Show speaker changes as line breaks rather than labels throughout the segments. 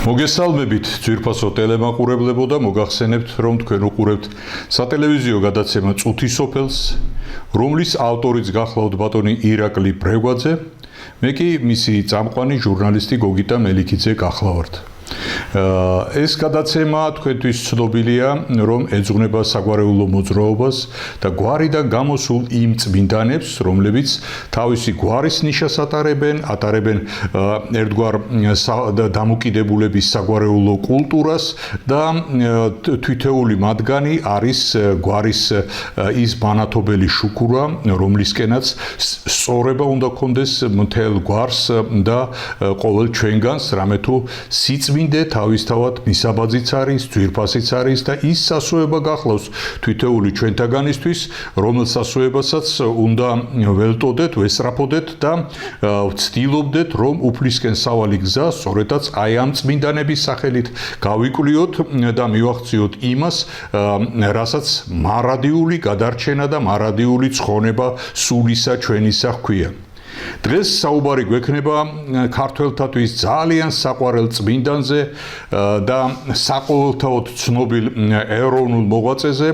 მოგესალმებით ძვირფასო ტელემაყურებლებო და მოგახსენებთ რომ თქვენ უყურებთ სატელევიზიო გადაცემა წუთი სოფელს რომლის ავტორიც გახლავთ ბატონი ირაკლი ბრეგვაძე მე კი მისი წამყვანი ჟურნალისტი გოგიტა მელიქიძე გახლავართ ეს გადაცემა თქვენთვის ცნობილია რომ ეძღვნება საგვარეულო მოძრაობას და გვარიდან გამოსულ იმ წმინდანებს რომლებიც თავისი გვარის ნიშას ატარებენ ერთგვარ დამოკიდებულების საგვარეულო კულტურას და თითოეული მათგანი არის გვარის ის ბანათობელი შუქურა რომლისკენაც სწორება უნდა კონდეს მთელ გვარს და ყოველ ჩვენგანს რამე თუ სიწმინდე თავისთავად მისაბაძიც არის, ძვირფასიც არის და ის სასუება გახლავს თითოეული ჩვენთაგანისთვის, რომელ სასუებასაც უნდა ველტოდეთ, ვესწრაფოდეთ და ვცდილობდეთ, რომ უფლისკენ სავალი გზა სწორედაც აი ამ წმინდანების სახელით გავიკვლიოთ და მივახციოთ იმას, რასაც მარადიული გადარჩენა და მარადიული ცხონება სულისა ჩვენისა ჰქვია. დღეს საუბარი გვექნება ქართველთათვის ძალიან საყვარელ წმინდანზე და საყოველთაოდ ცნობილ ეროვნულ მოღვაწეზე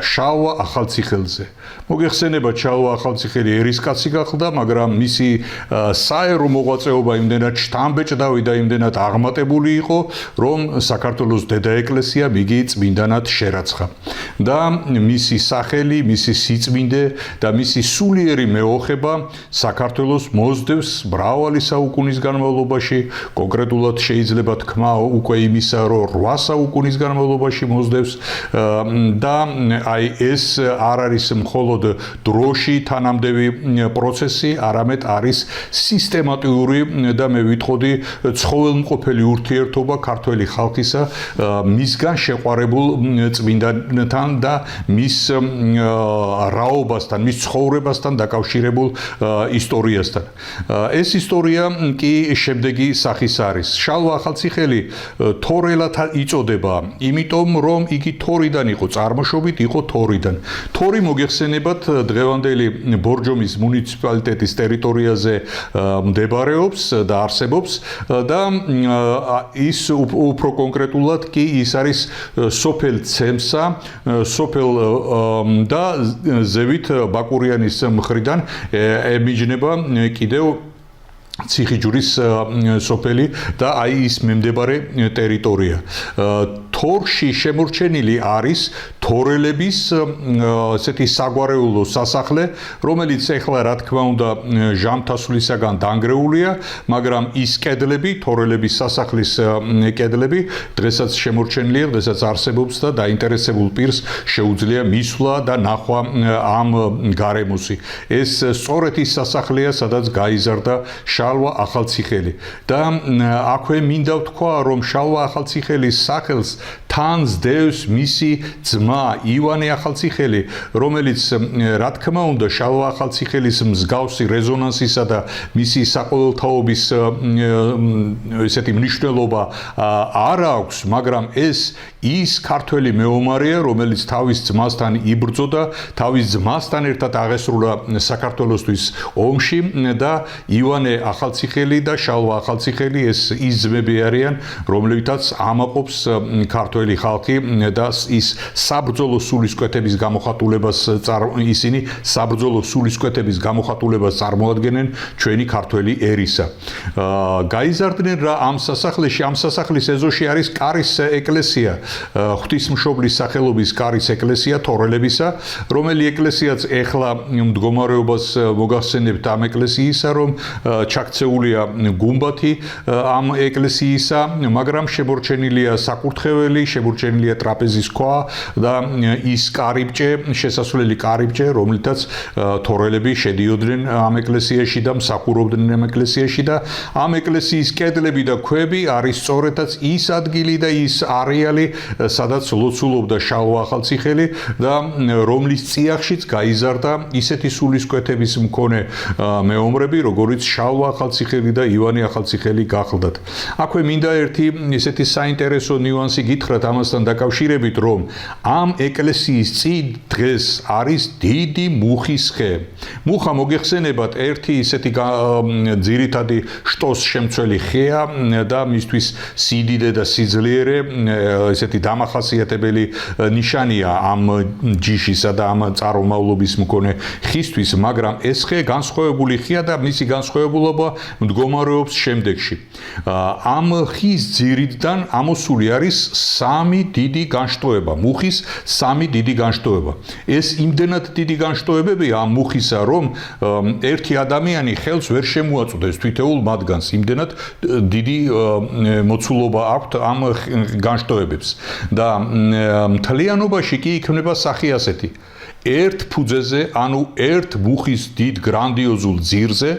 შალვა ახალციხელზე. მოგეხსენება შალვა ახალციხელი ერისკაცი გახდა, მაგრამ მისი საერო მოღვაწეობა იმდენად შთამბეჭდავი და იმდენად აღმატებული იყო, რომ საქართველოს დედა ეკლესია მიგი წმინდანად შერაცხა. და მისი სახელი, მისი სიწმინდე და მისი სულიერი მეოხება საქართველოს მოსდევს მრავალი საუკუნის განმავლობაში, კონკრეტულად შეიძლება თქვა უკვე იმისა, რომ 8 საუკუნის განმავლობაში მოსდევს და აი ეს არ არის მხოლოდ დროში თანამდევი პროცესი, არამედ არის სისტემატიური და მე ვიტყოდი ცხოველმყოფელი ურთიერთობა ქართველი ხალხისა მისგან შეყვარებულ წმინდანთან და მის რაობასთან, მის ცხოვრებასთან დაკავშირებულ ისტორიასთან. ეს ისტორია კი შემდეგი სახის არის. შალვა ახალციხელი თორელად იწოდება, იმიტომ რომ იგი თორიდან იყო, წარმოშობით იყო თორიდან. თორი მოგეხსენებათ დღევანდელი ბორჯომის მუნიციპალიტეტის ტერიტორიაზე მდებარეობს და არსებობს და ის უფრო კონკრეტულად კი ის არის სოფელ ცემსა, სოფელ და ზევით ბაკურიანის მხრიდან ემიჯნება კიდევ ციხიჯვრის სოფელი და აი ის მიმდებარე ტერიტორია. თორში შემორჩენილი არის თორელების ესეთი საგვარეულო სასახლე, რომელიც ეხლა რა თქმა უნდა ჟამთასვლისაგან დანგრეულია, მაგრამ ის კედლები, თორელების სასახლის კედლები დღესაც შემორჩენილია, დღესაც არსებობს და დაინტერესებულ პირს შეუძლია მისვლა და ნახვა ამ გარემოსი. ეს სწორედ ის სასახლეა, სადაც გაიზარდა შალვა ახალციხელი და აქვე მინდა ვთქვა, რომ შალვა ახალციხელის სახელს თან სდევს მისი ძმა ივანე ახალციხელი, რომელიც რა თქმა უნდა შალვა ახალციხელის მსგავსი რეზონანსისა და მისი საყოველთაობის ესეთი მნიშვნელობა არ აქვს, მაგრამ ეს ის ქართველი მეომარია, რომელიც თავის ძმასთან იბრძოდა, თავის ძმასთან ერთად აღესრულა საქართველოსთვის ომში და ივანე ახალციხელი და შალვა ახალციხელი ეს ის ძმები არიან, რომლებითაც ამაყობს ქართველი ხალხი და ის საბრძოლო სულისკვეთების გამოხატულებას ისინი საბრძოლო სულისკვეთების გამოხატულებას წარმოადგენენ ჩვენი ქართველი ერისა. გაიზარდნენ რა ამ სასახლეში, ამ სასახლის ეზოში არის კარის ეკლესია, ღვთისმშობლის სახელობის კარის ეკლესია თორელებისა, რომელი ეკლესიაც ეხლა მდგომარეობას მოგახსენებთ ამ ეკლესიისა, რომ ჩაქცეულია გუმბათი ამ ეკლესიისა, მაგრამ შემორჩენილია საკურთხეველი, შემორჩენილია ტრაპეზის ქვა და ის კარიბჭე, შესასვლელი კარიბჭე, რომლითაც თორელები შედიოდნენ ამ ეკლესიაში და მსახურობდნენ ამ ეკლესიაში და ამ ეკლესიის კედლები და ქვები არის სწორედაც ის ადგილი და ის არეალი, სადაც ლოცულობდა შალვა ახალციხელი და რომლის წიაღშიც გაიზარდა ისეთი სულისკვეთების მქონე მეომრები, როგორიც შალვა ახალციხელი და ივანე ახალციხელი გახლდათ. აქვე მინდა ერთი ესეთი საინტერესო ნიუანსი გითხრათ ამასთან დაკავშირებით, რომ ამ ეკლესიის წინ დღეს არის დიდი მუხის ხე. მუხა მოგეხსენებათ ერთი ისეთი ძირითადი შტოს შემცველი ხეა და მისთვის სიდიდე და სიძლიერე ესეთი დამახასიათებელი ნიშანია ამ ჯიშისა და ამ წარმომავლობის მქონე ხისთვის, მაგრამ ეს ხე განსხვავებული ხეა და მისი განსხვავებულობა მდგომარეობს შემდეგში. ამ ხის ძირიდან ამოსული არის სამი დიდი განშტოება, მუხის სამი დიდი განშტოება. ეს იმდენად დიდი განშტოებებია ამ მუხისა, რომ ერთი ადამიანი ხელს ვერ შემოაწუდეს თითოეულ მათგანს, იმდენად დიდი მოცულობა აქვთ ამ განშტოებებს და მთლიანობაში კი იქნება სახე ასეთი. ერთ ფუძეზე, ანუ ერთ მუხის დიდ გრანდიოზულ ძირზე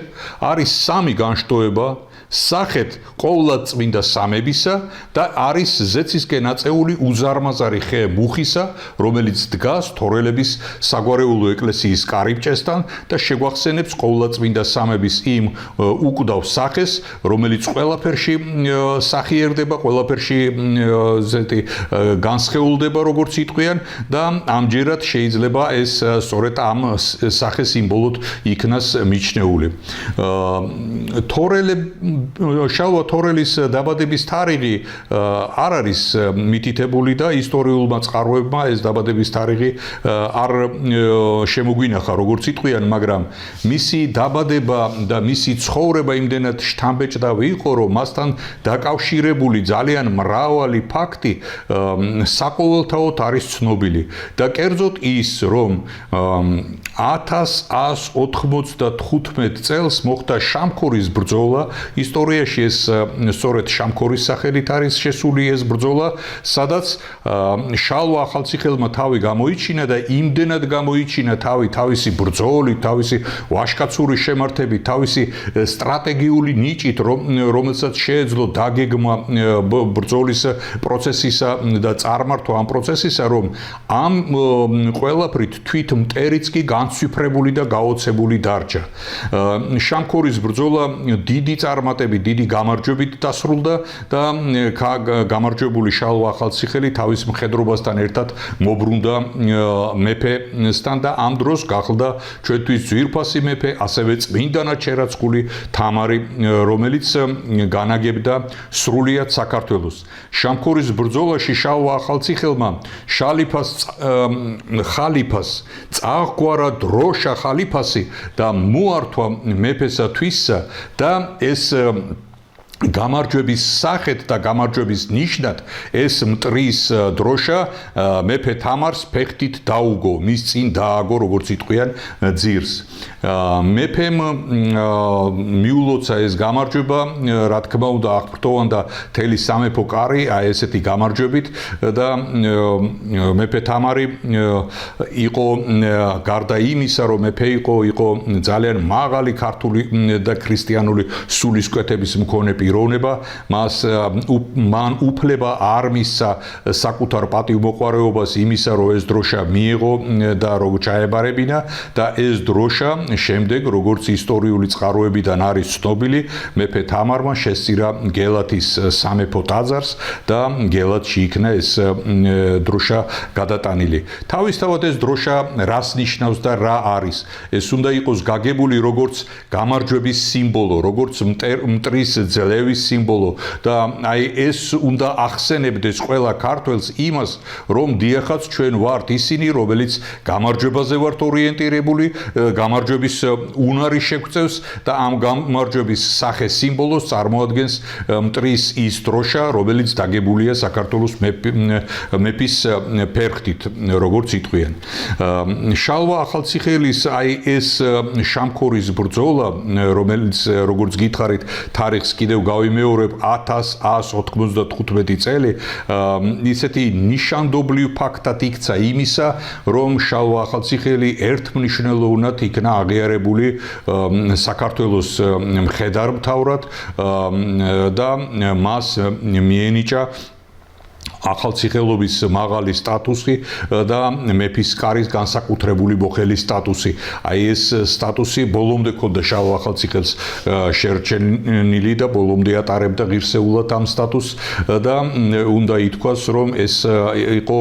არის სამი განშტოება სახეთ ყოვლადწმინდა სამებისა და არის ზეცისკენ აწეული უზარმაზარი ხე მუხისა, რომელიც დგას თორელების საგვარეულო ეკლესიის კარიბჭესთან და შეგვახსენებს ყოვლადწმინდა სამების იმ უკვდავ სახეს, რომელიც ყველაფერში სახიერდება, ყველაფერში ზეთი განსხეულდება, როგორც იტყვიან და ამჯერად შეიძლება ეს სწორედ ამ სახეს სიმბოლოდ იქნას მიჩნეული. შალვა თორელის დაბადების თარიღი არ არის მითითებული და ისტორიულმა წყაროებმა ეს დაბადების თარიღი არ შემოგვინახა, როგორც იტყვიან, მაგრამ მისი დაბადება და მისი ცხოვრება იმდენად შთამბეჭდავი იყო, რომ მასთან დაკავშირებული ძალიან მრავალი ფაქტი საყოველთაოდ არის ცნობილი და კერძოდ ის, რომ 1195 წელს მოხდა შამქორის ბრძოლა. ისტორიაში ეს სწორედ შამქორის სახელით არის შესული ეს ბრძოლა, სადაც შალვა ახალციხელმა თავი გამოიჩინა და იმდენად გამოიჩინა თავისი ბრძოლით, თავისი ვაჟკაცური შემართებით, თავისი სტრატეგიული ნიჭით, რომელსაც შეეძლო დაგეგმა ბრძოლის პროცესისა და წარმართვა ამ პროცესისა, რომ ამ ყველაფრით თვით მტერიც კი განცვიფრებული და გაოცებული დარჩა. შამქორის ბრძოლა დიდი წარმატებით, დიდი გამარჯვებით დასრულდა და გამარჯვებული შალვა ახალციხელი თავის მხედრობასთან ერთად მობრუნდა მეფესთან და ამ დროს გახლდა ჩვენთვის ძვირფასი მეფე, ასევე წმინდანად შერაცხული თამარი, რომელიც განაგებდა სრულიად საქართველოს. შამქორის ბრძოლაში შალვა ახალციხელმა ხალიფას წააღვარა დროშა ხალიფასი და მოართვა მეფესა თვისსა და ეს გამარჯვების სახეთ და გამარჯვების ნიშნად ეს მტრის დროშა მეფე თამარს ფეხით დაუგო, მის წინ დააგო, როგორც იტყვიან, ძირს. მეფემ მიულოცა ეს გამარჯვება, რა თქმა უნდა, აღფრთოვანდა მთელი სამეფო კარი ესეთი გამარჯვებით და მეფე თამარი იყო გარდა იმისა, რომ მეფე იყო ძალიან მაღალი ქართული და ქრისტიანული სულისკვეთების მქონე პიროვნება, მან უფლება არ მისცა საკუთარ პატივმოყვარეობას იმისა, რომ ეს დროშა მიიღო და როგორ ჩაებარებინა და ეს დროშა შემდეგ, როგორც ისტორიული წყაროებიდან არის ცნობილი, მეფე თამარმა შესწირა გელათის სამეფო ტაძარს და გელათში იქნა ეს დროშა გადატანილი. თავისთავად ეს დროშა რას ნიშნავს და რა არის? ეს უნდა იყოს გაგებული როგორც გამარჯვების სიმბოლო, როგორც მტრის ძლევის სიმბოლო და აი ეს უნდა ახსენებდეს ყველა ქართველს იმას, რომ დიახაც ჩვენ ვართ ისინი, რომელიც გამარჯვებაზე ვართ ორიენტირებული, გამარჯვების უნარი შეგვწევს და ამ გამარჯვების სახე სიმბოლოს წარმოადგენს მტრის ის დროშა, რომელიც დაგებულია საქართველოს მეფის ფერხთით, როგორც იტყვიან. შალვა ახალციხელის აი ეს შამქორის ბრძოლა, რომელიც როგორც გითხარით, თარიღს კიდევ გავიმეორებ 1195 წელი, ისეთი ნიშანდობლივ ფაქტად იქცა იმისა, რომ შალვა ახალციხელი ერთმნიშვნელოვნად იქნა აღიარებული საქართველოს მხედართმთავრად და მას მიენიჭა ახალციხელობის მაღალი სტატუსი და მეფის კარის განსაკუთრებული მოხელის სტატუსი. აი ეს სტატუსი ბოლომდე ქონდა შავ ახალციხელს შერჩენილი და ბოლომდე ატარებდა ღირსეულად ამ სტატუსს და უნდა ითქვას, რომ ეს იყო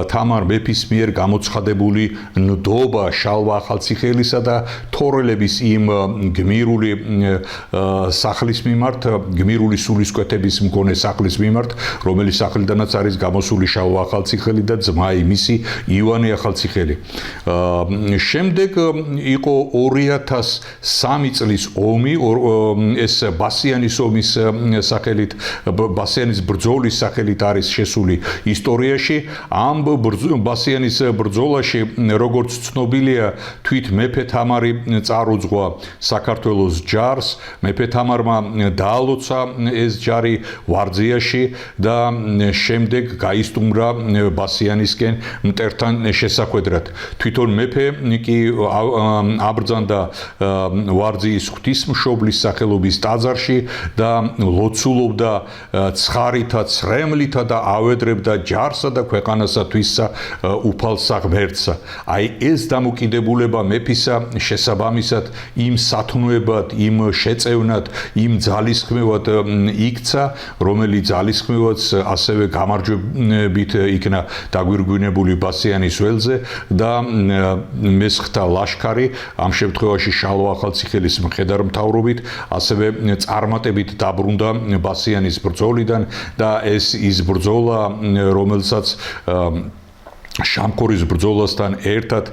თამარ მეფის მიერ გამოცხადებული ნდობა შალვა ახალციხელისა და თორელების იმ გმირული სახლის მიმართ, გმირული სულისკვეთების მქონე სახლის მიმართ, რომელიც სახლიდანაც არის გამოსული შალვა ახალციხელი და ძმა მისი ივანე ახალციხელი. შემდეგ იყო 2003 წლის ომი, ეს ბასიანის ომის სახელით, ბასიანის ბრძოლის სახელით არის შესული ისტორიაში. ამ ბასიანის ბრძოლაში, როგორც ცნობილია, თვით მეფე თამარი წარუძღვა საქართველოს ჯარს, მეფე თამარმა დაალოცა ეს ჯარი ვარძიაში და შემდეგ გაისტუმრა ბასიანისკენ მტერთან შესახვედრად. თვითონ მეფე კი აბრძანდა ვარძიის ღვთისმშობლის სახელობის ტაძარში და ლოცულობდა ცხარითა, ცრემლითა და ავედრებდა ჯარსა და ქვეყანასათვისა უფალსა ღმერთსა. აი ეს დამოკიდებულება მეფისა შესაბამისად იმ სათნოებად, იმ შეწევნად, იმ ძალისხმევად იქცა, რომელიც ძალისხმევაც ასევე გამარჯვებით იქნა დაგვირგვინებული ბასიანის ველზე და მესხთა ლაშქარი, ამ შემთხვევაში შალვა ახალციხელის მხედართმთავრობით, ასევე წარმატებით დაბრუნდა ბასიანის ბრძოლიდან და ეს ის ბრძოლა, რომელსაც შამქორის ბრძოლასთან ერთად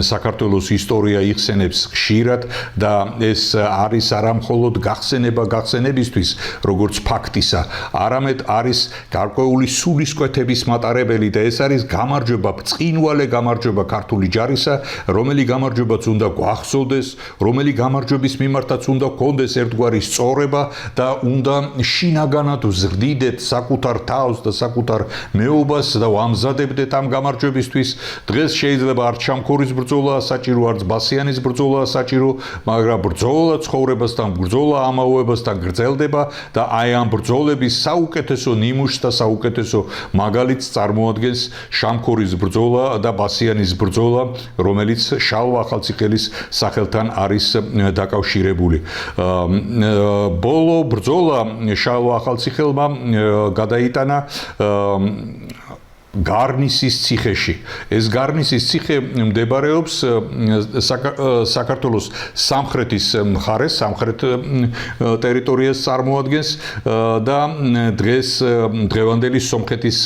საქართველოს ისტორია იხსენებს ხშირად და ეს არის არა მხოლოდ გახსენებისთვის, როგორც ფაქტისა, არამედ არის გარკვეული სულისკვეთების მატარებელი და ეს არის გამარჯვება, ბრწყინვალე გამარჯვება ქართული ჯარისა, რომელი გამარჯვებაც უნდა გვახსოვდეს, რომელი გამარჯვების მიმართაც უნდა გქონდეს ერთგვარი სწორება და უნდა შინაგანად ვზრდიდეთ საკუთარ თავს და საკუთარ მეობას და ვამზადებდეთ ამ გამარჯვებისთვის. დღეს შეიძლება არც შამქორის ბრძოლაა საჭირო, არც ბასიანის ბრძოლაა საჭირო, მაგრამ ბრძოლა ცხოვრებასთან, ბრძოლა ამაოებასთან გრძელდება და აი ამ ბრძოლების საუკეთესო ნიმუშს და საუკეთესო მაგალითს წარმოადგენს შამქორის ბრძოლა და ბასიანის ბრძოლა, რომელიც შალვა ახალციხელის სახელთან არის დაკავშირებული. ბოლო ბრძოლა შალვა ახალციხელმა გადაიტანა გარნისის ციხეში. ეს გარნისის ციხე მდებარეობს საქართველოს სამხრეთის მხარეს, სამხრეთ ტერიტორიას წარმოადგენს და დღევანდელი სომხეთის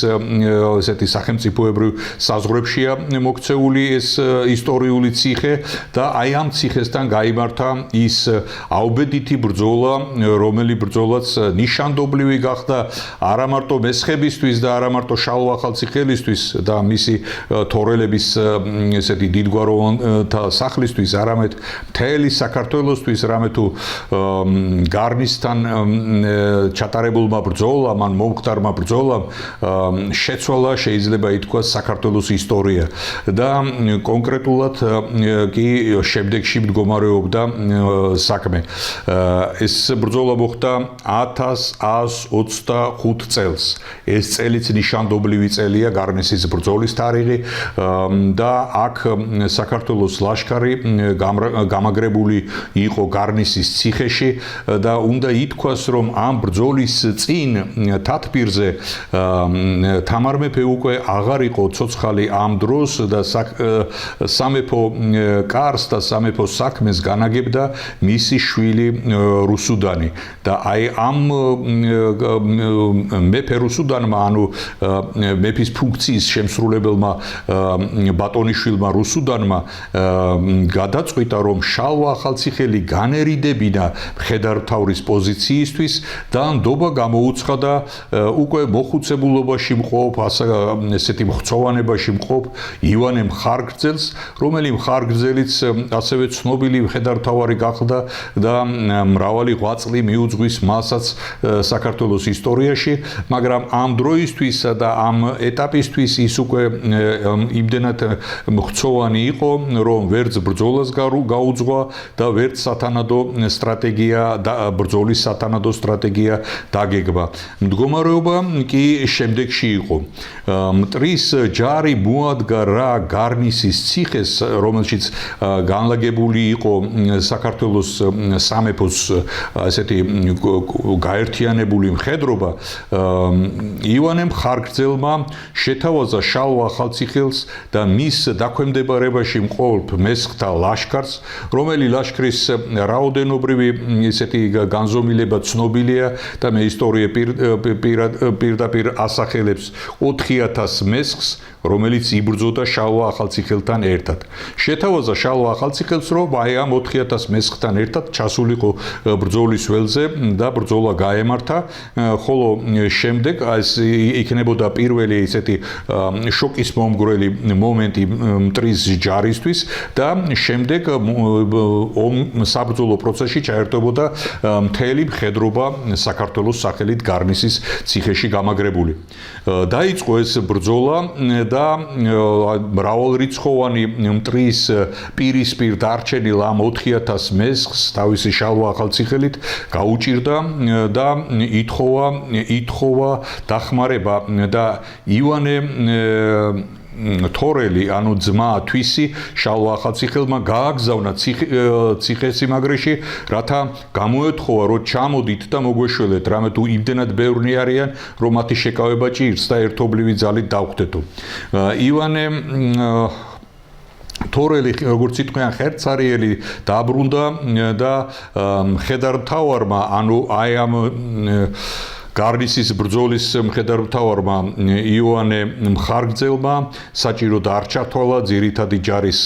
ესეთი სახელმწიფოებრივ საზღვრებშია მოქცეული ეს ისტორიული ციხე და აი ამ ციხესთან გაიმართა ის აუბედითი ბრძოლა, რომელი ბრძოლაც ნიშანდობლივი გახდა არა მარტო მესხებისთვის და არა მარტო შალვა ახალციხელის და მისი თორელების ესეთი დიდგვაროვანთა სახლისთვის, არამედ მთელი საქართველოსთვის, რამე თუ გარნისთან ჩატარებულმა ბრძოლამ, ან მომხდარმა ბრძოლამ შეცვალა, შეიძლება ითქვას, საქართველოს ისტორია და კონკრეტულად კი შემდეგში მდგომარეობდა საქმე. ეს ბრძოლა მოხდა 1125 წელს. ეს წელიც ნიშანდობლივი წელია გარნისის ბრძოლის თარიღი და აქ საქართველოს ლაშქარი გამაგრებული იყო გარნისის ციხეში და უნდა ითქვას, რომ ამ ბრძოლის წინ თათბირზე თამარ მეფე უკვე აღარ იყო ცოცხალი ამ დროს და სამეფო კარს და სამეფო საქმეს განაგებდა მისი შვილი რუსუდანი და აი ამ მეფე რუსუდანმა, ანუ მეფის ფუნქციის შემსრულებელმა ბატონიშვილმა რუსუდანმა გადაწყვიტა, რომ შალვა ახალციხელი განერიდებინა მხედართმთავრის პოზიციისთვის და ნდობა გამოუცხადა უკვე მოხუცებულობაში მყოფ, ესეთი მხცოვანებაში მყოფ ივანე მხარგრძელს, რომელი მხარგრძელიც ასევე ცნობილი მხედართმთავარი გახდა და მრავალი ღვაწლი მიუძღვის მასაც საქართველოს ისტორიაში, მაგრამ ამ დროისთვისა და ამ ეტაპისთვის ის უკვე იმდენად მხცოვანი იყო, რომ ვერც ბრძოლას გაუძღვა და ვერც სათანადო სტრატეგია და ბრძოლის სათანადო სტრატეგია დაგეგმა. მდგომარეობა კი შემდეგში იყო. მტრის ჯარი მოადგა რა გარნისის ციხეს, რომელშიც განლაგებული იყო საქართველოს სამეფოს ესეთი გაერთიანებული მხედრობა. ივანე მხარგრძელმა შეთავაზა შალვა ახალციხელს და მის დაქვემდებარებაში მყოფ მესხთა ლაშქარს, რომელი ლაშქრის რაოდენობრივი ესეთი განზომილება ცნობილია და მე ისტორია პირდაპირ ასახელებს 4000 მესხს, რომელიც იბრძოდა შალვა ახალციხელთან ერთად. შეთავაზა შალვა ახალციხელს, რომ აი ამ 4000 მესხთან ერთად ჩასულიყო ბრძოლის ველზე და ბრძოლა გაემართა, ხოლო შემდეგ ეს იქნებოდა პირველი ესეთი შოკის მომგვრელი მომენტი მტრის ჯარისთვის და შემდეგ საბრძოლო პროცესში ჩაერთვებოდა მთელი მხედრობა საქართველოს სახელით გარნისის ციხეში გამაგრებული. დაიწყო ეს ბრძოლა და მრავალრიცხოვანი მტრის პირისპირ დარჩენილ ამ 4000 მესხს თავისი შალვა ახალციხელით გაუჭირდა და ითხოვა დახმარება და ივანე თორელი, ანუ ძმა თვისი შალვა ახალციხელმა გააგზავნა ციხესიმაგრეში, რათა გამოეთხოვა, რომ ჩამოდით და მოგვეშველეთ, რამე თუ იმდენად ბევრნი არიან, რომ მათი შეკავება ჭირს და ერთობლივი ძალით დავხვდეთო. ივანე თორელი, როგორც იტყვიან, ხერცარიელი დაბრუნდა და მხედართმთავარმა, ანუ აი ამ გარნისის ბრძოლის მხედართმთავარმა ივანე მხარგრძელმა საჭიროდ არ ჩათვალა ძირითადი ჯარის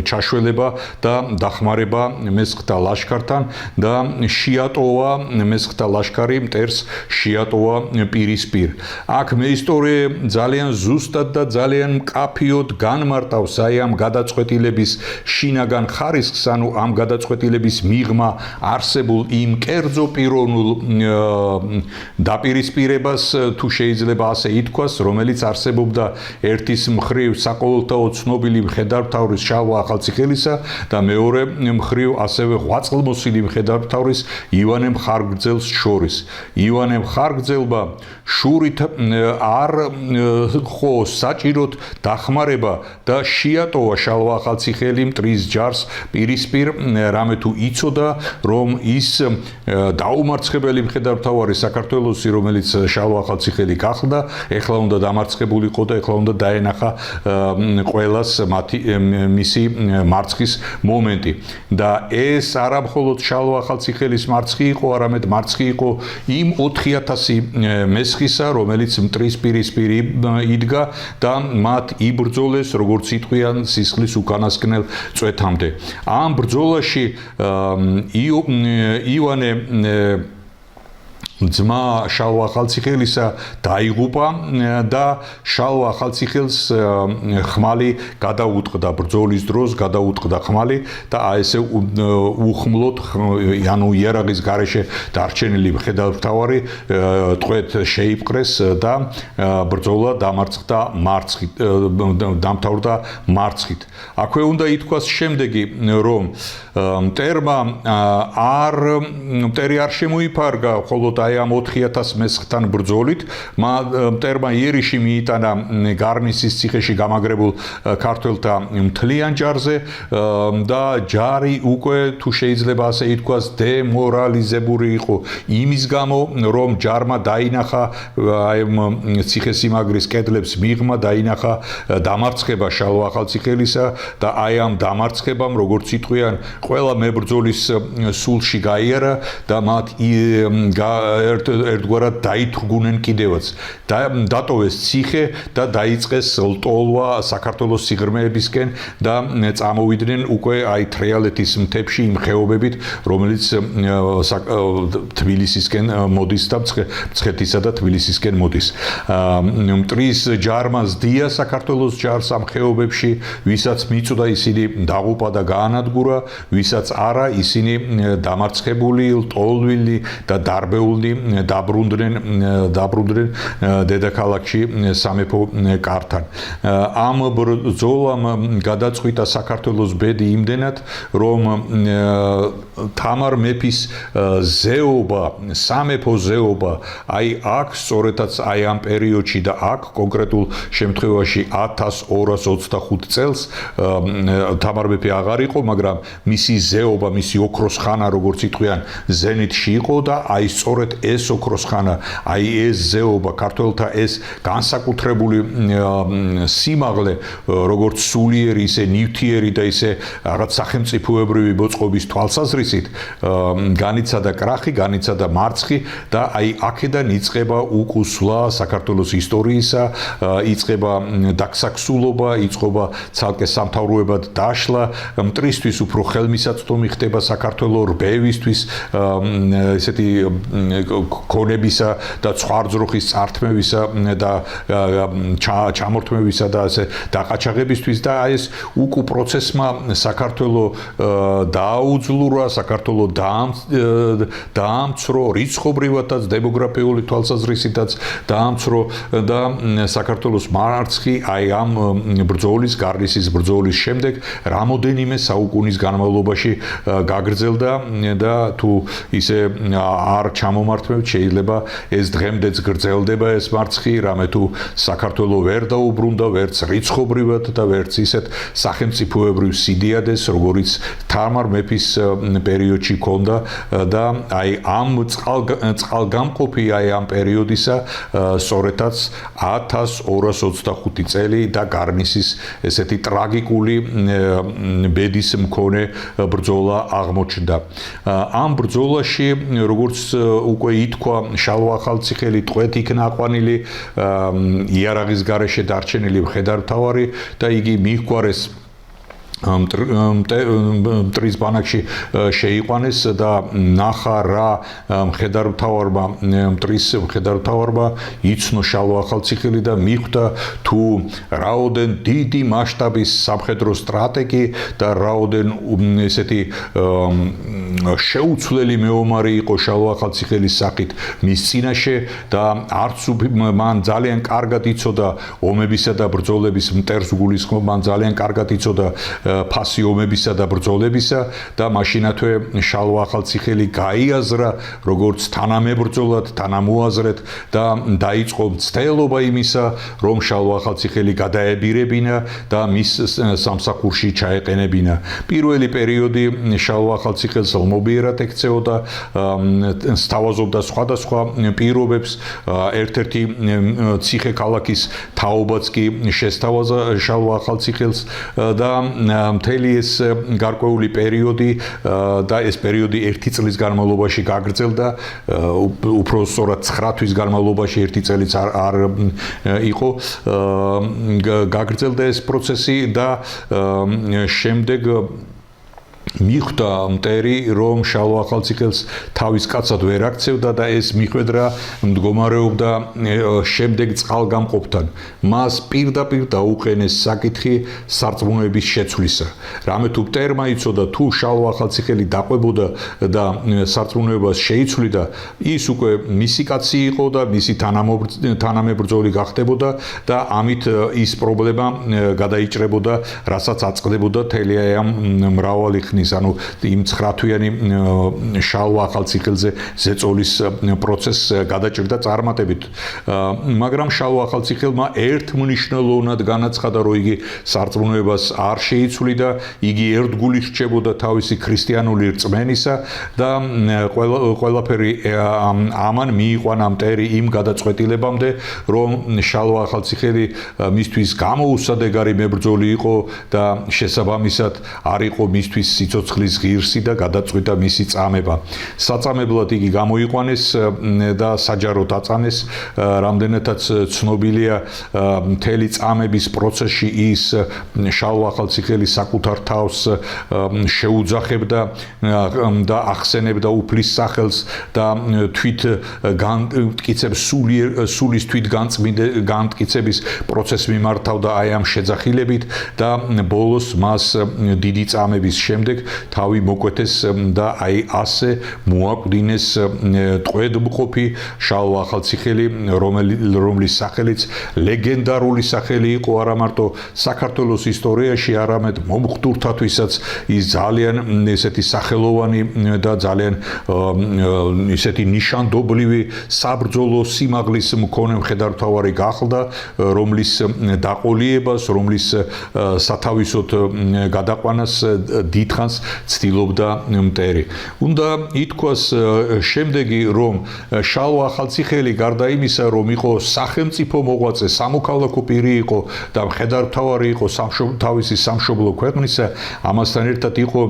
ჩაშველება და დახმარება მესხთა ლაშქართან და შეატოვა მესხთა ლაშქარი მტერს შეატოვა პირისპირ. აქ მე ისტორია ძალიან ზუსტად და ძალიან მკაფიოდ განმარტავს აი ამ გადაწყვეტილების შინაგან ხარისხს, ანუ ამ გადაწყვეტილების მიღმა არსებულ იმ კერძო პიროვნულ დაპირისპირებას, თუ შეიძლება ასე ითქვას, რომელიც არსებობდა ერთის მხრივ საყოველთაო ცნობილი მხედართმთავრის შალვა ახალციხელისა და მეორე მხრივ ასევე ღვაწლმოსილი მხედართმთავრის ივანე მხარგრძელს შორის. ივანე მხარგრძელმა შურით არ ხო საჭიროდ დახმარება და შეატოვა შალვა ახალციხელი მტრის ჯარს პირისპირ, რამე თუ იცოდა, რომ ის დაუმარცხებელი მხედართმთავარი საქართველოს, რომელიც შალვა ახალციხელი გახდა, ეხლა უნდა დამარცხებულიყო და ეხლა უნდა დაენახა ყველას მისი მარცხის მომენტი. და ეს არა მხოლოდ შალვა ახალციხელის მარცხი იყო, არამედ მარცხი იყო იმ 4000 მესხისა, რომელიც მტრის პირისპირ იდგა და მათ იბრძოლეს, როგორც იტყვიან, სისხლის უკანასკნელ წვეთამდე. ამ ბრძოლაში ივანე ძმა შალვა ახალციხელისა დაიღუპა და შალვა ახალციხელს ხმალი გადაუტყდა, ბრძოლის დროს გადაუტყდა ხმალი და ესე უხმლოდ, ანუ იარაღის გარეშე დარჩენილი მხედართმთავარი ტყვედ შეიპყრეს და ბრძოლა დამთავრდა მარცხით. აქვე უნდა ითქვას შემდეგი, რომ მტერი არ შემოიფარგა მხოლოდ აი ამ 4000 მესხთან ბრძოლით, მტერმა იერიში მიიტანა გარნისის ციხეში გამაგრებულ ქართველთა მთლიან ჯარზე და ჯარი უკვე, თუ შეიძლება ასე ითქვას, დემორალიზებული იყო იმის გამო, რომ ჯარმა დაინახა აი ციხესიმაგრის კედლებს მიღმა, დაინახა დამარცხება შალვა ახალციხელისა და აი ამ დამარცხებამ, როგორც იტყვიან, ყველა მებრძოლის სულში გაიარა და მათ ერთგვარად დაითრგუნენ კიდევაც. დატოვეს ციხე და დაიწყეს ლტოლვა საქართველოს სიღრმეებისკენ და წამოვიდნენ უკვე აი თრიალეთის მთებში იმ ხეობებით, რომელიც თბილისისკენ მოდის და მცხეთისა და თბილისისკენ მოდის. მტრის ჯარმა ზდია საქართველოს ჯარს ამ ხეობებში, ვისაც მიწვდა ისინი დაღუპა და გაანადგურა, ვისაც არა ისინი დამარცხებული, ლტოლვილი და დარბეული მემკვიდრეები დაბრუნდნენ დედაქალაქში სამეფო კართან. ამ ბრძოლამ გადაწყვიტა საქართველოს ბედი იმდენად, რომ თამარ მეფის ზეობა, სამეფო ზეობა, აი აქ სწორედაც აი ამ პერიოდში და აქ კონკრეტულ შემთხვევაში 1225 წელს თამარ მეფე აღარ იყო, მაგრამ მისი ზეობა, მისი ოქროს ხანა, როგორც იტყვიან, ზენიტში იყო და აი სწორედ ეს ოქროს ხანა, აი ეს ზეობა, ქართველთა ეს განსაკუთრებული სიმაღლე, როგორც სულიერი, ისე ნივთიერი და ისე რაღაც სახელმწიფოებრივი მოწყობის თვალსაზრისით განიცადა კრახი, განიცადა მარცხი და აი აქედან იწყება უკუსვლა საქართველოს ისტორიისა, იწყება დაქსაქსულობა, იწყება ცალკე სამთავროებად დაშლა, მტრისთვის უფრო ხელმისაწვდომი ხდება საქართველოს რბევისთვის, ესეთი ქონებისა და ცხვარძროხის წართმევისა და ჩამორთმევისა და ასე დაყაჩაღებისთვის და ეს უკუ პროცესმა საქართველოს დააუძლურა, საქართველოს დაამცრო რიცხობრივადაც, დემოგრაფიული თვალსაზრისითაც დაამცრო და საქართველოს მარცხი აი ამ ბრძოლის, გარნისის ბრძოლის შემდეგ რამოდენიმე საუკუნის განმავლობაში გაგრძელდა და თუ ისე არ ჩამომართმევთ, შეიძლება ეს დღემდეც გრძელდება ეს მარცხი, რამე თუ საქართველოს ვერ დაუბრუნდა, ვერც რიცხობრივად და ვერც ისეთ სახელმწიფოებრივ სიდიადეს, როგორიც თამარ მეფის პერიოდში ჰქონდა და აი ამ წყალგამყოფი აი ამ პერიოდისა სწორედაც 1225 წელი და გარნისის ესეთი ტრაგიკული ბედის მქონე ბრძოლა აღმოჩნდა. ამ ბრძოლაში, როგორც უკვე ითქვა, შალვა ახალციხელი ტყვედ იქნა აყვანილი, იარაღის გარეშე დარჩენილი მხედართმთავარი და იგი მიჰგვარეს მტრის ბანაკში შეიყვანეს და ნახა რა მხედართმთავარმა, მტრის მხედართმთავარმა იცნო შალვა ახალციხელი და მიხვდა თუ რაოდენ დიდი მასშტაბის სამხედრო სტრატეგი და რაოდენ ესეთი შეუცვლელი მეომარი იყო შალვა ახალციხელის სახით მის წინაშე და არც მან ძალიან კარგად იცოდა ომებისა და ბრძოლების მტერს გულისხმობ, მან ძალიან კარგად იცოდა ფასი ომებისა და ბრძოლებისა და მაშინათვე შალვა ახალციხელი გაიაზრა როგორც თანამებრძოლად, თანამოაზრედ და დაიწყო მცდელობა იმისა, რომ შალვა ახალციხელი გადაებირებინა და მის სამსახურში ჩაეყენებინა. პირველი პერიოდი შალვა ახალციხელს ელმობიერად ექცეოდა, სთავაზობდა სხვადასხვა პირობებს, ერთ-ერთი ციხე ქალაქის თაობაც კი შესთავაზა შალვა ახალციხელს და მთელი ეს გარკვეული პერიოდი და ეს პერიოდი 1 წლის განმავლობაში გაგრძელდა, უფრო სწორად 9 თვის განმავლობაში 1 წელიც არ იყო, გაგრძელდა ეს პროცესი და შემდეგ მიხვდა მტერი, რომ შალვა ახალციხელს თავის კაცად ვერ აქცევდა და ეს მიხვედრა მდგომარეობდა შემდეგ წყალგამყოფთან. მას პირდაპირ დაუყენეს საკითხი სარწმუნოების შეცვლისა. რამე თუ მტერმა იცოდა თუ შალვა ახალციხელი დაყვებოდა და სარწმუნოებას შეიცვლიდა, ის უკვე მისი კაცი იყო და მისი თანამებრძოლი გახდებოდა და ამით ის პრობლემა გადაიჭრებოდა, რასაც აწყდებოდა თელი ამ მრავალი ხნის, ანუ იმ 9 თვიანი შალვა ახალციხელზე ზეწოლის პროცესს გადაჭირდა წარმატებით. მაგრამ შალვა ახალციხელმა ერთმნიშვნელოვნად განაცხადა, რომ იგი სარწმუნოებას არ შეიცვლიდა, იგი ერთგული რჩებოდა თავისი ქრისტიანული რწმენისა და ყველაფერი ამან მიიყვანა მტერი იმ გადაწყვეტილებამდე, რომ შალვა ახალციხელი მისთვის გამოუსადეგარი მებრძოლი იყო და შესაბამისად არ იყო მისთვის სიცოცხლის ღირსი და გადაწყვიტა მისი წამება. საწამებლად იგი გამოიყვანეს და საჯაროდ აწამეს, რამდენადაც ცნობილია მთელი წამების პროცესში ის შალვა ახალციხელი საკუთარ თავს შეუძახებდა და ახსენებდა უფლის სახელს და თვით განმტკიცებს სულის თვით განმტკიცების პროცესს მიმართავდა აი ამ შეძახილებით და ბოლოს მას დიდი წამების შემდეგ შემდეგ თავი მოკვეთეს და აი ასე მოაკვდინეს ტყვედმყოფი შალვა ახალციხელი, რომლის სახელიც ლეგენდარული სახელი იყო არა მარტო საქართველოს ისტორიაში, არამედ მომხდურთათვისაც ის ძალიან ესეთი სახელოვანი და ძალიან ისეთი ნიშანდობლივი საბრძოლო სიმაღლის მქონე მხედართმთავარი გახდა, რომლის დაყოლიებას, რომლის სათავისოდ გადაყვანას დიდხანს ცდილობდა მტერი. უნდა ითქვას შემდეგი, რომ შალვა ახალციხელი გარდა იმისა, რომ იყო სახელმწიფო მოღვაწე, სამოქალაქო პირი იყო და მხედართმთავარი იყო თავისი სამშობლო ქვეყნისა, ამასთან ერთად იყო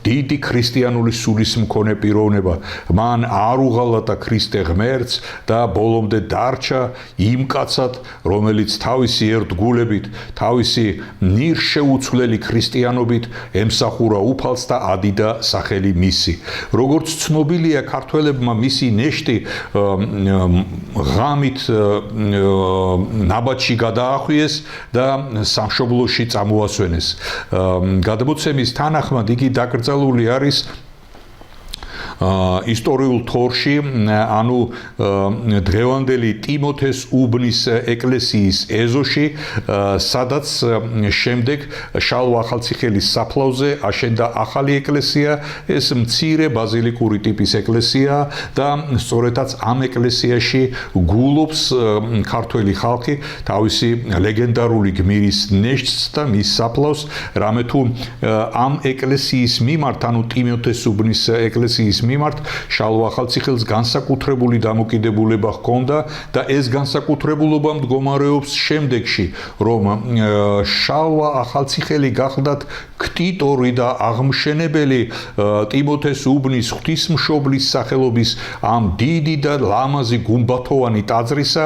დიდი ქრისტიანული სულის მქონე პიროვნება. მან არ უღალატა ქრისტე ღმერთს და ბოლომდე დარჩა იმ კაცად, რომელიც თავისი ერთგულებით, თავისი ნირშეუცვლელი ქრისტიანობით ემსახურა უფალს და ადიდა სახელი მისი. როგორც ცნობილია, ქართველებმა მისი ნეშტი ღამით ნაბადში გადაახვიეს და სამშობლოში წამოასვენეს. გადმოცემის თანახმად იგი დაკრძალული არის ისტორიულ თორში, ანუ დღევანდელი ტიმოთეს უბნის ეკლესიის ეზოში, სადაც შემდეგ შალვა ახალციხელის საფლავზე აშენდა ახალი ეკლესია, ეს მცირე ბაზილიკური ტიპის ეკლესია და სწორედაც ამ ეკლესიაში გულობს ქართველი ხალხი თავისი ლეგენდარული გმირის ნეშტს და მის საფლავს, რამე თუ ამ ეკლესიის მიმართ, ანუ ტიმოთეს უბნის ეკლესიის მიმართ შალვა ახალციხელს განსაკუთრებული დამოკიდებულება ჰქონდა და ეს განსაკუთრებულობა მდგომარეობს შემდეგში, რომ შალვა ახალციხელი გახლდათ ქტიტორი და აღმშენებელი ტიმოთეს უბნის ღვთისმშობლის სახელობის ამ დიდი და ლამაზი გუმბათოვანი ტაძრისა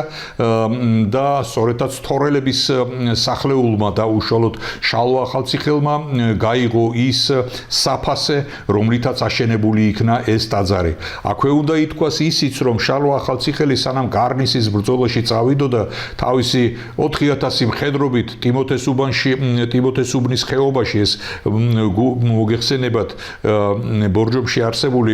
და სწორედაც თორელების სახლეულმა და უშუალოდ შალვა ახალციხელმა გაიღო ის საფასე, რომლითაც აშენებული იქნა ეს ტაძარი. აქვე უნდა ითქვას ისიც, რომ შალვა ახალციხელი სანამ გარნისის ბრძოლაში წავიდოდა, თავისი 4000 მხედრობით ტიმოთეს უბნის ხეობაში, ეს მოგეხსენებათ ბორჯომში არსებული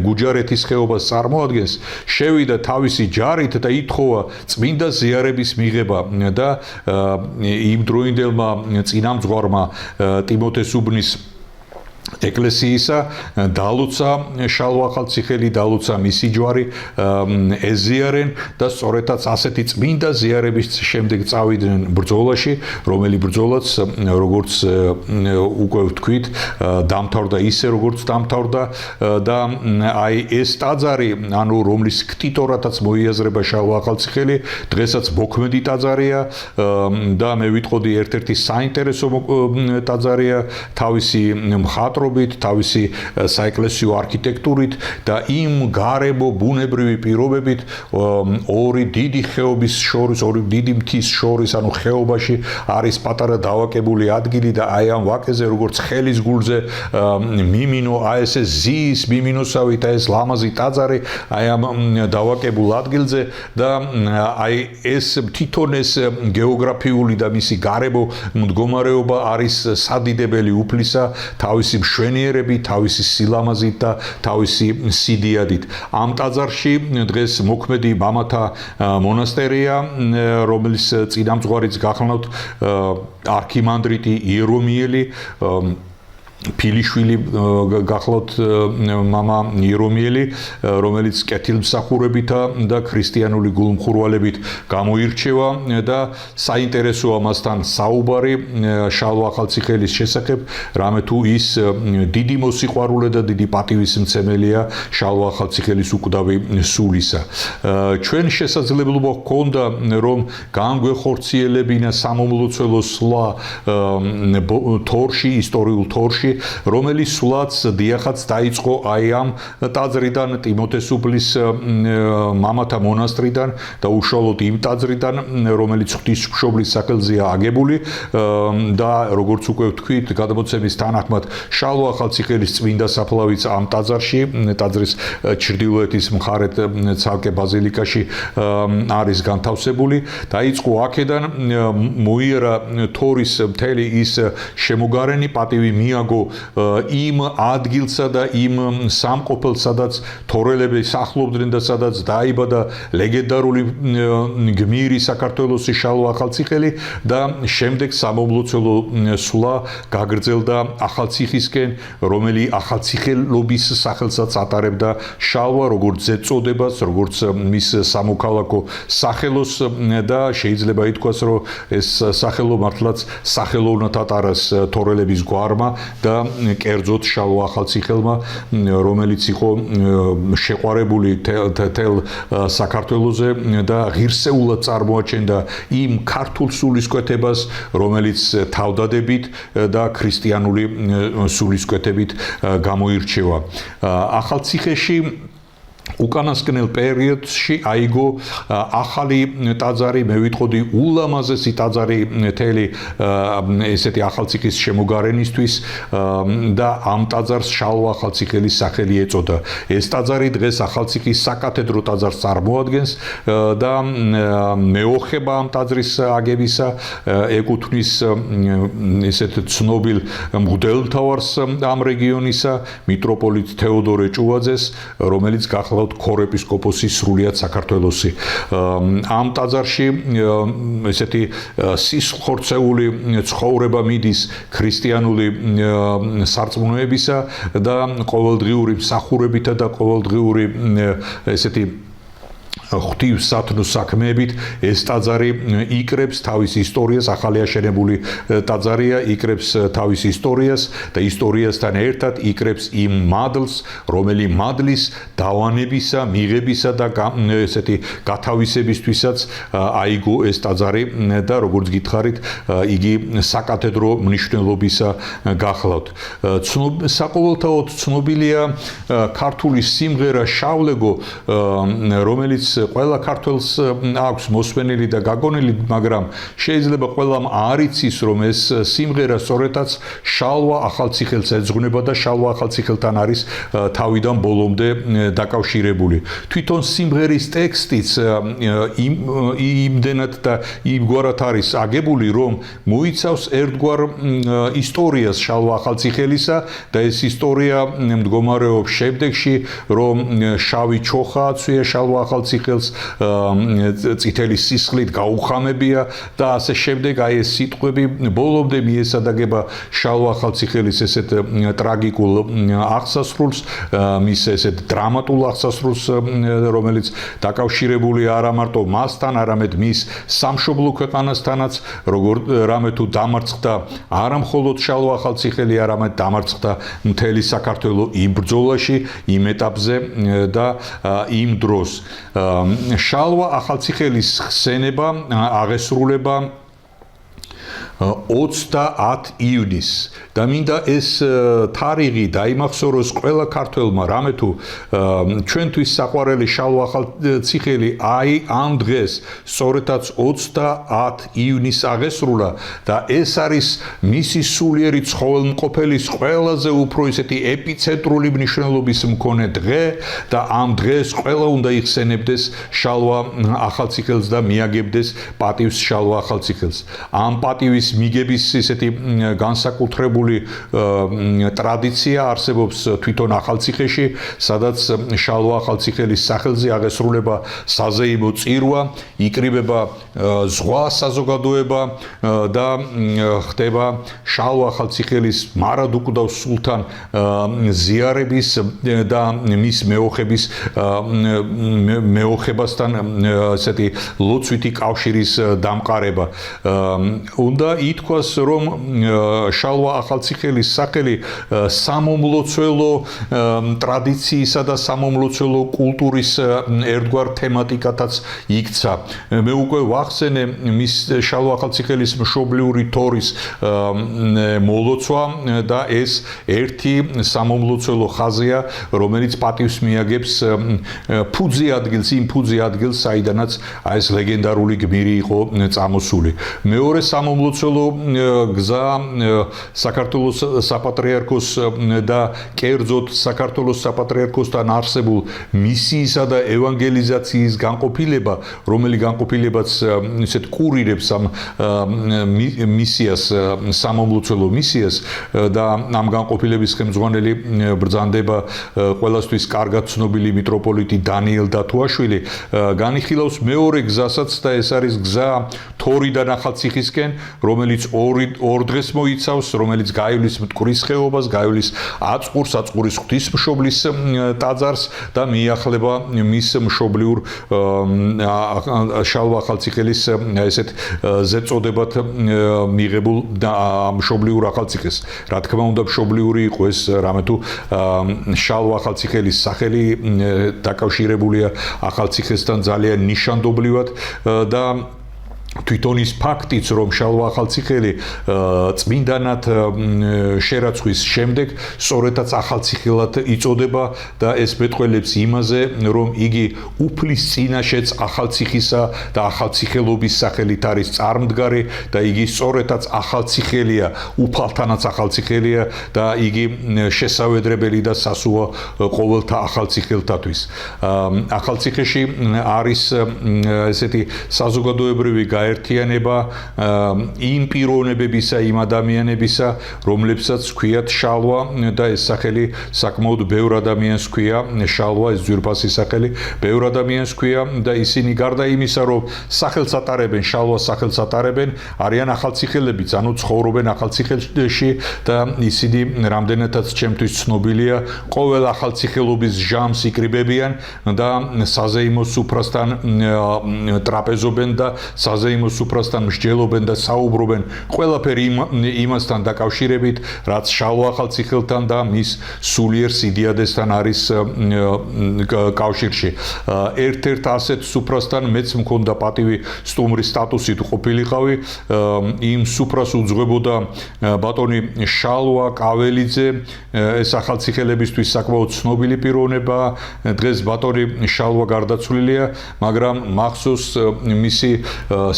გუჯარეთის ხეობას წარმოადგენს, შევიდა თავისი ჯარით და ითხოვა წმინდა ზიარების მიღება და იმდროინდელმა წინამძღვარმა ტიმოთეს უბნის ეკლესიისა დალოცა შალვა ახალციხელი, დალოცა მისი ჯვარი ეზიარენ და სწორედაც ასეთი წმინდა ზიარების შემდეგ წავიდნენ ბრძოლაში, რომელი ბრძოლაც როგორც უკვე ვთქვით, დამთავრდა ისე როგორც დამთავრდა და აი ეს ტაძარი, ანუ რომლის ქტიტორათაც მოიაზრება შალვა ახალციხელი, დღესაც მოქმედი ტაძარია და მე ვიტყოდი ერთ-ერთი საინტერესო ტაძარია თავისი მხატვრობით, თავისი საეკლესიო არქიტექტურით და იმ გარემო ბუნებრივი პირობებით, ორი დიდი ხეობის შორის, ორი დიდი მთის შორის, ანუ ხეობაში არის პატარა დავაკებული ადგილი და აი ამ ვაკეზე როგორც ხელის გულზე მიმინო, აი ესე ზის მიმინოსავით ეს ლამაზი ტაძარი, აი ამ დავაკებულ ადგილზე და აი ეს თვითონ ეს გეოგრაფიული და მისი გარემო მდგომარეობა არის სადიდებელი უფლისა, თავისი მშვენიერები, თავისი სილამაზით და თავისი სიდიადით. ამ ტაძარში დღეს მოქმედი მამათა მონასტერია, რომლის წინამძღვარიც გახლავთ არქიმანდრიტი იერომიელი, ფილიშვილი გახლავთ მამა იერომიელი, რომელიც კეთილმსახურებითა და ქრისტიანული გულმხურვალებით გამოირჩევა და საინტერესოა მასთან საუბარი შალვა ახალციხელის შესახებ, რამე თუ ის დიდი მოსიყვარულე და დიდი პატივისმცემელია შალვა ახალციხელის უკვდავი სულისა. ჩვენ შესაძლებლობა ჰქონდა, რომ განგვეხორციელებინა სამომლოცველო სვლა თორში, ისტორიულ თორში, რომელიც სულაც დიახაც დაიწყო აი ამ ტაძრიდან, ტიმოთეს უბნის მამათა მონასტრიდან და უშუალოდ იმ ტაძრიდან, რომელიც ღვთისმშობლის სახელზეა აგებული და როგორც უკვე ვთქვით, გადმოცემის თანახმად შალვა ახალციხელის წმინდა საფლავიც ამ ტაძარში, ტაძრის ჩრდილოეთის მხარეთ ცალკე ბაზილიკაში არის განთავსებული. დაიწყო აქედან, მოიერა თორის მთელი ის შემოგარენი, პატივი მიაგო იმ ადგილსა და იმ სამყოფელს, სადაც თორელები სახლობდნენ და სადაც დაიბადა ლეგენდარული გმირი საქართველოსი შალვა ახალციხელი და შემდეგ სამომლოცველო სვლა გაგრძელდა ახალციხისკენ, რომელი ახალციხელობის სახელსაც ატარებდა შალვა, როგორც ზეწოდებას, როგორც მის სამოქალაქო სახელოს და შეიძლება ითქვას, რომ ეს სახელო მართლაც სახელოვნად ატარეს თორელების გვარმა და კერძოდ შალვა ახალციხელმა, რომელიც იყო შეყვარებული თელ საქართველოზე და ღირსეულად წარმოაჩენდა იმ ქართულ სულისკვეთებას, რომელიც თავდადებით და ქრისტიანული სულისკვეთებით გამოირჩევა. ახალციხეში უკანასკნელ პერიოდში აიგო ახალი ტაძარი, მე ვიტყოდი ულამაზესი ტაძარი მთელი ესეთი ახალციხის შემოგარენისთვის და ამ ტაძარს შალვა ახალციხელის სახელი ეწოდა. ეს ტაძარი დღეს ახალციხის საკათედრო ტაძარს წარმოადგენს და მეოხება ამ ტაძრის აგებისა ეკუთვნის ესეთ ცნობილ მღვდელმთავარს ამ რეგიონისა, მიტროპოლიტ თეოდორე ჭუვაძეს, რომელიც გახლავთ ქორეპისკოპოსის სრულიად საქართველოსი. ამ ტაძარში ესეთი სისხლხორცეული ცხოვრება მიდის ქრისტიანული სარწმუნოებისა და ყოველდღიური მსახურებითა და ყოველდღიური ესეთი ღვთივსათნო საქმეებით ეს ტაძარი იკრებს თავის ისტორიას, ახალი აშენებული ტაძარია, იკრებს თავის ისტორიას და ისტორიასთან ერთად იკრებს იმ მადლს, რომელი მადლის დავანებისა, მიღებისა და ესეთი გათავისებისთვისაც აიგო ეს ტაძარი და როგორც გითხარით, იგი საკათედრო მნიშვნელობისა გახლავთ. საყოველთაოდ ცნობილია ქართული სიმღერა შავლეგო, რომელიც ყველა ქართველს აქვს მოსვენილი და გაგონილი, მაგრამ შეიძლება ყველამ არ იცის, რომ ეს სიმღერა სწორედაც შალვა ახალციხელს ეძღვნება და შალვა ახალციხელთან არის თავიდან ბოლომდე დაკავშირებული. თვითონ სიმღერის ტექსტიც იმდენად და იმგვარად არის აგებული, რომ მოიცავს ერთგვარ ისტორიას შალვა ახალციხელისა და ეს ისტორია მდგომარეობს შემდეგში, რომ შავი ჩოხა აცვია შალვა ახალციხელს, წითელი სისხლით გაუხამებია და ასე შემდეგ. აი ეს სიტყვები ბოლომდე მიესადაგება შალვა ახალციხელის ესეთ ტრაგიკულ აღსასრულს, მის ესეთ დრამატულ აღსასრულს, რომელიც დაკავშირებული არა მარტო მასთან, არამედ მის სამშობლო ქვეყანასთანაც, რამე თუ დამარცხდა არა მხოლოდ შალვა ახალციხელი, არამედ დამარცხდა მთელი საქართველო იმ ბრძოლაში, იმ ეტაპზე და იმ დროს. შალვა ახალციხელის ხსენება აღესრულება 30 ივნისს და მინდა ეს თარიღი დაიმახსოვროს ყველა ქართველმა, რამე თუ ჩვენთვის საყვარელი შალვა ახალციხელი აი ამ დღეს სწორედაც 30 ივნისს აღესრულა და ეს არის მისი სულიერი ცხოველმყოფელის ყველაზე უფრო ისეთი ეპიცენტრული მნიშვნელობის მქონე დღე და ამ დღეს ყველა უნდა იხსენებდეს შალვა ახალციხელს და მიაგებდეს პატივს შალვა ახალციხელს. ამ პატივის მიგების ესეთი განსაკუთრებული ტრადიცია არსებობს თვითონ ახალციხეში, სადაც შალვა ახალციხელის სახელზე აღესრულება საზეიმო წირვა, იკრიბება ზღვა საზოგადოება და ხდება შალვა ახალციხელის მარად უკვდავ სულთან ზიარების და მის მეოხებასთან ესეთი ლოცვითი კავშირის დამყარება. უნდა ითქვას, რომ შალვა ახალციხელის სახელი სამომლოცველო ტრადიციისა და სამომლოცველო კულტურის ერთგვარ თემატიკათაც იქცა. მე უკვე ვახსენე მის შალვა ახალციხელის მშობლიური თორის მოლოცვა და ეს ერთი სამომლოცველო ხაზია, რომელიც პატივს მიაგებს ფუძე ადგილს, იმ ფუძე ადგილს, საიდანაც ეს ლეგენდარული გმირი იყო წამოსული. მეორე სამომლოცველო სამლოცველო გზა საქართველოს საპატრიარქოს და კერძოდ საქართველოს საპატრიარქოსთან არსებულ მისიისა და ევანგელიზაციის განყოფილება, რომელიც განყოფილებაც ისეთ კურირებს ამ მისიას, სამომლოცველო მისიას და ამ განყოფილების ხელმძღვანელი ბრძანდება ყველასთვის კარგად ცნობილი მიტროპოლიტი დანიელ დათუაშვილი განიხილავს მეორე გზასაც და ეს არის გზა თორიდან ახალციხისკენ, რომელიც ორ დღეს მოიცავს, რომელიც გაივლის მტკვრის ხეობას, გაივლის აწყურს, აწყურის ღვთისმშობლის ტაძარს და მიახლება მის მშობლიურ შალვა ახალციხელის ესეთ ზეწოდებად მიღებულ მშობლიურ ახალციხეს. რა თქმა უნდა, მშობლიური იყო ეს რამე თუ შალვა ახალციხელის სახელი დაკავშირებულია ახალციხესთან ძალიან ნიშანდობლივად და თვითონ ის ფაქტიც, რომ შალვა ახალციხელი წმინდანად შერაცხვის შემდეგ სწორედაც ახალციხელად იწოდება და ეს მეტყველებს იმაზე, რომ იგი უფლის წინაშეც ახალციხისა და ახალციხელობის სახელით არის წარმდგარი და იგი სწორედაც ახალციხელია, უფალთანაც ახალციხელია და იგი შესავედრებელი და სასუა ყოველთა ახალციხელთათვის. ახალციხეში არის ესეთი საზოგადოებრივი გაერთიანება იმ პიროვნებებისა, იმ ადამიანებისა, რომლებსაც ჰქვიათ შალვა და ეს სახელი საკმაოდ ბევრ ადამიანს ჰქვია, შალვა ეს ძვირფასი სახელი, ბევრ ადამიანს ჰქვია და ისინი გარდა იმისა, რომ სახელს ატარებენ, შალვას სახელს ატარებენ, არიან ახალციხელებიც, ანუ ცხოვრობენ ახალციხეში და ისინი რამდენადაც ჩემთვის ცნობილია, ყოველ ახალციხელობის ჟამს იკრიბებიან და საზეიმო სუფრასთან ტრაპეზობენ და საზეიმო სუფრასთან მსჯელობენ და საუბრობენ ყველაფერი იმასთან დაკავშირებით, რაც შალვა ახალციხელთან და მის სულიერ სიდიადესთან არის კავშირში. ერთ-ერთ ასეთ სუფრასთან მეც მქონდა პატივი სტუმრის სტატუსით ყოფილიყავი. იმ სუფრას უძღვებოდა ბატონი შალვა კაველიძე, ეს ახალციხელებისთვის საკმაოდ ცნობილი პიროვნება. დღეს ბატონი შალვა გარდაცვლილია, მაგრამ მახსოვს მისი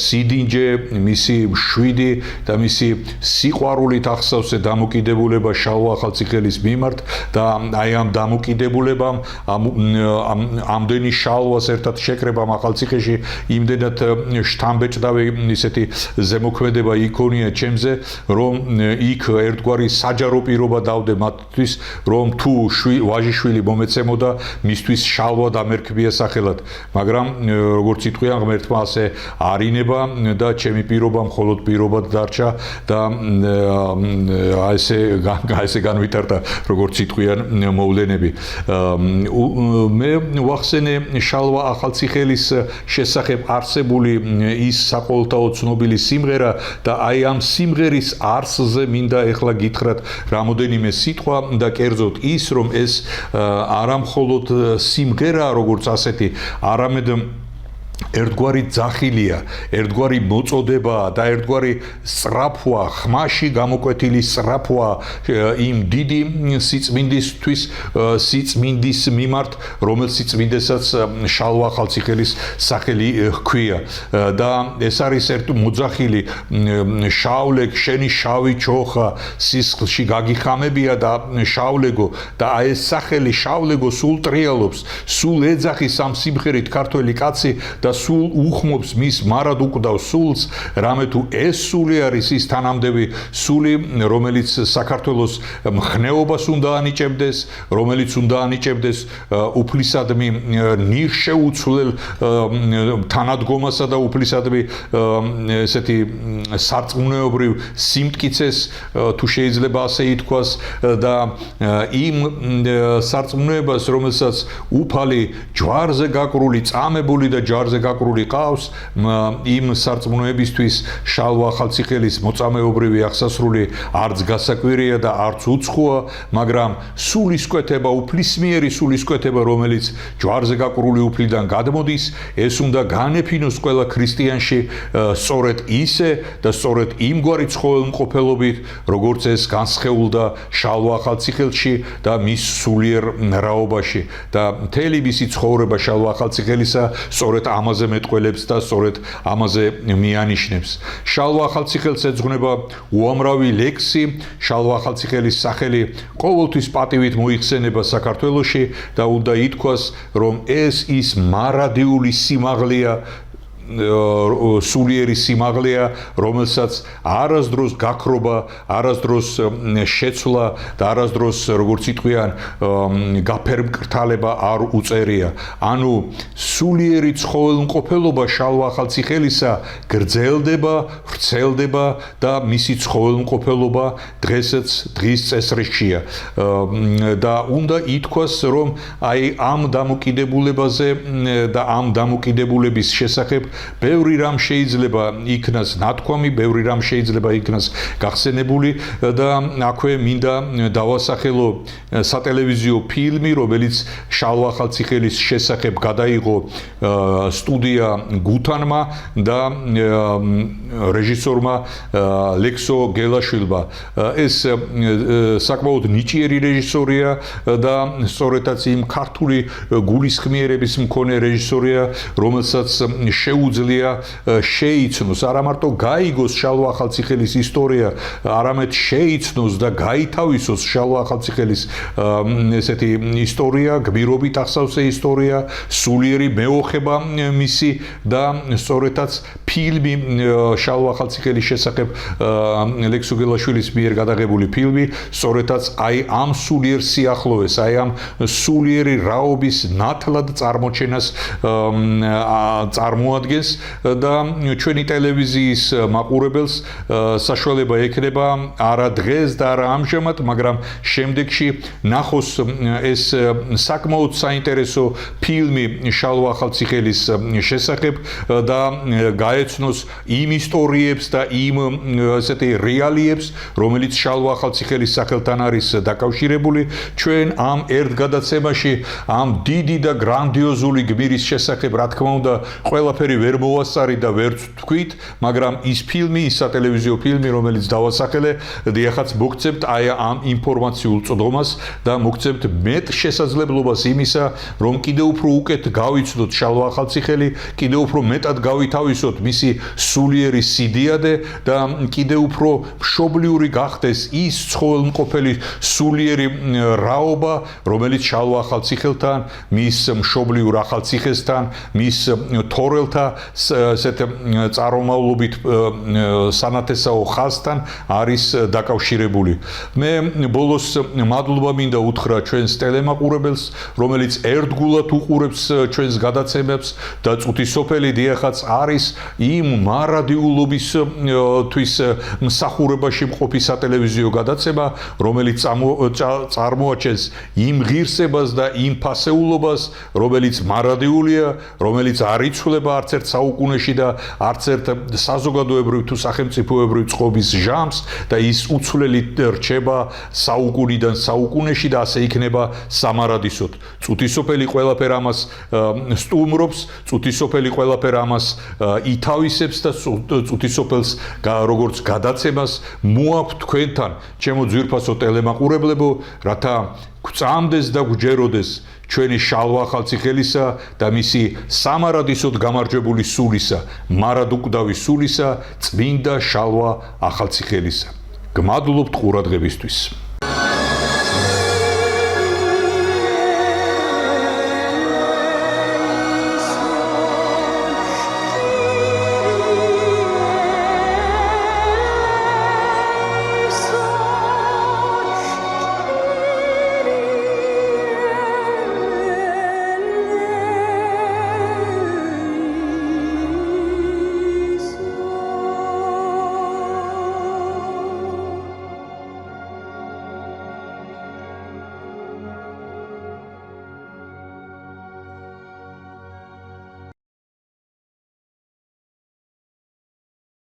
სიდინჯე, მისი მშვიდი და მისი სიყვარულით ახსოვს დამოკიდებულება შალვა ახალციხელის მიმართ და აი ამ დამოკიდებულებამ ამდენი შალვას ერთად შეკრებამ ახალციხეში იმდენად შთამბეჭდავი ისეთი ზემოქმედება იქონია ჩემზე, რომ იქ ერთგვარი საჯარო პირობა დავდე მათთვის, რომ თუ ვაჟიშვილი მომეცემოდა, მისთვის შალვა დამერქბია სახელად, მაგრამ როგორც იტყვიან ღმერთმა ასე არინება და ჩემი პირობა მხოლოდ პირობად დარჩა და ესე განვითარდა როგორც იტყვიან მოვლენები. მე ვახსენე შალვა ახალციხელის შესახებ არსებული ის საყოველთაო ცნობილი სიმღერა და აი ამ სიმღერის არსზე მინდა ეხლა გითხრათ რამოდენიმე სიტყვა და კერძოდ ის, რომ ეს არა მხოლოდ სიმღერაა როგორც ასეთი, არამედ ერთგვარი ძახილია, ერთგვარი მოწოდებაა და ერთგვარი სწრაფვა, ხმაში გამოკვეთილი სწრაფვა იმ დიდი სიწმინდისთვის, სიწმინდის მიმართ, რომელ სიწმინდესაც შალვა ახალციხელის სახელი ჰქვია. და ეს არის მოძახილი შავლე, შენი შავი ჩოხა სისხლში გაგიხამებია და შავლეგო და აი ეს სახელი შავლეგო სულ ტრიალობს, სულ ეძახის ამ სიმღერით ქართველი კაცი და სულ უხმობს მის მარად უკვდავ სულს, რამე თუ ეს სული არის ის თანამდები სული, რომელიც საქართველოს მხნეობას უნდა ანიჭებდეს, რომელიც უნდა ანიჭებდეს უფლისადმი ნირშეუცვლელ თანადგომასა და უფლისადმი ესეთი სარწმუნოებრივ სიმტკიცეს, თუ შეიძლება ასე ითქვას და იმ სარწმუნოებას, რომელსაც უფალი ჯვარზე გაკრული, წამებული და ჯვარზე გაკრული ყავს, იმ სარწმუნოებისთვის შალვა ახალციხელის მოწამეობრივი აღსასრული არც გასაკვირია და არც უცხოა, მაგრამ სულისკვეთება, უფლისმიერი სულისკვეთება, რომელიც ჯვარზე გაკრული უფლიდან გადმოდის, ეს უნდა განეფინოს ყველა ქრისტიანში სწორედ ისე და სწორედ იმგვარი ცხოველმყოფელობით, როგორც ეს განსხეულდა შალვა ახალციხელში და მის სულიერ რაობაში და მთელი მისი ცხოვრება შალვა ახალციხელისა სწორედ ამ ამაზე მეტყველებს და სწორედ ამაზე მიანიშნებს. შალვა ახალციხელს ეძღვნება უამრავი ლექსი, შალვა ახალციხელის სახელი ყოველთვის პატივით მოიხსენება საქართველოში და უნდა ითქვას, რომ ეს ის მარადიული სიმაღლეა, სულიერი სიმაღლეა, რომელსაც არასდროს გაქრობა, არასდროს შეცვლა და არასდროს, როგორც იტყვიან, გაფერმკრთალება არ უწერია. ანუ სულიერი ცხოველმყოფელობა შალვა ახალციხელისა გრძელდება, ვრცელდება და მისი ცხოველმყოფელობა დღის წესრიგშია. და უნდა ითქვას, რომ აი ამ დამოკიდებულებაზე და ამ დამოკიდებულების შესახებ ბევრი რამ შეიძლება იქნას ნათქვამი, ბევრი რამ შეიძლება იქნას გახსენებული და აქვე მინდა დავასახელო სატელევიზიო ფილმი, რომელიც შალვა ახალციხელის შესახებ გადაიღო სტუდია გუთანმა და რეჟისორმა ლექსო გელაშვილმა. ეს საკმაოდ ნიჭიერი რეჟისორია და სწორედაც იმ ქართული გულისხმიერების მქონე რეჟისორია, რომელსაც შეუძლია შეიცნოს, არა მარტო გაიგოს შალვა ახალციხელის ისტორია, არამედ შეიცნოს და გაითავისოს შალვა ახალციხელის ესეთი ისტორია, გმირობით ახსავსე ისტორია, სულიერი მეოხება მისი და სწორედაც ფილმი შალვა ახალციხელის შესახებ ლექსო გელაშვილის მიერ გადაღებული ფილმი, სწორედაც აი ამ სულიერ სიახლოვეს, აი ამ სულიერი რაობის ნათლად წარმოჩენას წარმოადგენს და ჩვენი ტელევიზიის მაყურებელს საშუალება ექნება არა დღეს და არა ამჟამად, მაგრამ შემდეგში ნახოს ეს საკმაოდ საინტერესო ფილმი შალვა ახალციხელის შესახებ და გაეცნოს იმ ისტორიებს და იმ ესეთი რეალიებს, რომელიც შალვა ახალციხელის სახელთან არის დაკავშირებული. ჩვენ ამ ერთ გადაცემაში ამ დიდი და გრანდიოზული გმირის შესახებ, რა თქმა უნდა, ყველაფერი ვერ მოვასწარი და ვერ თქვით, მაგრამ ის ფილმი, ის სატელევიზიო ფილმი, რომელიც დავასახელე, დიახაც მოგცემთ აი ამ ინფორმაციულ წვდომას და მოგცემთ მეტ შესაძლებლობას იმისა, რომ კიდევ უფრო უკეთ გავიცნოთ შალვა ახალციხელი, კიდევ უფრო მეტად გავითავისოთ მისი სულიერი სიდიადე და კიდევ უფრო მშობლიური გახდეს ის ცხოველმყოფელი სულიერი რაობა, რომელიც შალვა ახალციხელთან, მის მშობლიურ ახალციხესთან, მის თორელთა ესეთ წარმომავლობით სანათესაო ხაზთან არის დაკავშირებული. მე ბოლოს მადლობა მინდა უთხრა ჩვენს ტელემაყურებელს, რომელიც ერთგულად უყურებს ჩვენს გადაცემებს და წუთი სოფელი დიახაც არის იმ მარადიულობისთვის მსახურებაში მყოფი სატელევიზიო გადაცემა, რომელიც წარმოაჩენს იმ ღირსებას და იმ ფასეულობას, რომელიც მარადიულია, რომელიც არ იცვლება არც ერთ საუკუნეში და არც ერთ საზოგადოებრივ თუ სახელმწიფოებრივ წყობის ჟამს და ის უცვლელი რჩება საუკუნიდან საუკუნეში და ასე იქნება სამარადისოდ. წუთისოფელი ყველაფერ ამას სტუმრობს, წუთისოფელი ყველაფერ ამას ითავისებს და წუთისოფელს როგორც გადაცემას მოაქვთ თქვენთან, ჩემო ძვირფასო ტელემაყურებლებო, რათა გვწამდეს და გვჯეროდეს ჩვენი შალვა ახალციხელისა და მისი სამარადისოდ გამარჯვებული სულისა, მარადუკვდავი სულისა, წმინდა შალვა ახალციხელისა. გმადლობთ ყურადღებისთვის.